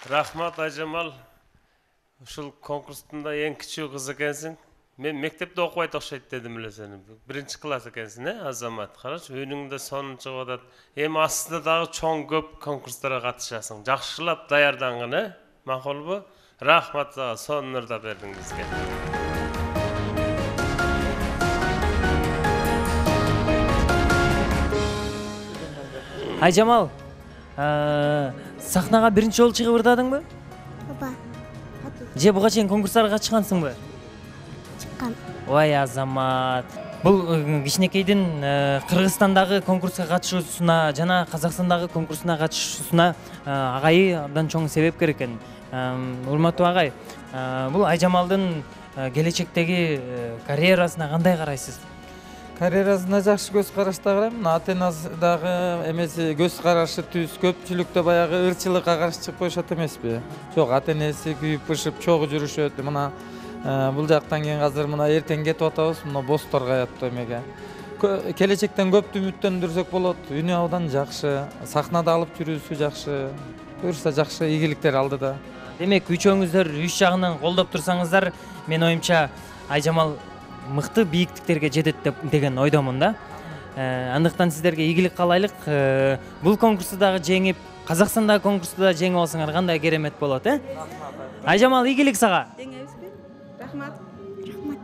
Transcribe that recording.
Рахмат, Айжамал. Ушул конкурстунда эң кичүү кыз экенсиң. Мен мектепте окубайт окшойт дедим эле сени. 1-класс экенсиң, Азамат. Карач, өнүңдө сонун чыгып атат. Эми астында дагы чоң көп конкурстарга катышасың. Жакшылап даярдангын, макулбу? Рахмат сага, сонун ырда бердиң бизге. Айжамал, сахнага биринчи жолу чыгып ырдадыңбы? Ооба. Же буга чейин конкурстарга катышкансыңбы? Чыккан. Ой, Азамат. Бул кичинекейдин Кыргызстандагы конкурска катышуусуна жана Казакстандагы конкурсуна катышуусуна агайы абдан чоң себепкер экен. Урматтуу агай, бул Айжамалдын келечектеги карьерасына кандай карайсыз? Карьерасына жакшы көз карашта карайм. Ата-энасы дагы эмеси көз карашы түз, көпчүлүктө баягы ырчылыкка каршы чыгып коюшат эмеспи? Жок, ата-энеси күйүп-бышып чогуу жүрүшөт. Мына бул жактан кийин азыр мына эртең кетип атабыз, мына босторго аяттуу эмеге. Келечектен көптү үмүттөндүрсөк болот. Үнү абдан жакшы, сахнада алып жүрүүсү жакшы. Буюрса жакшы ийгиликтер алдыда. Демек, үчөөңүздөр үч жагынан колдоп турсаңыздар, мен оюмча Айжамал мыкты бийиктиктерге жетет деген ойдомун да. Андыктан сиздерге ийгилик каалайлык. Бул конкурсту дагы жеңип, Казакстандагы конкурсту да жеңип алсаңар кандай керемет болот, Рахмат. Айжамал, ийгилик сага. Жеңебизби? Рахмат. Рахмат.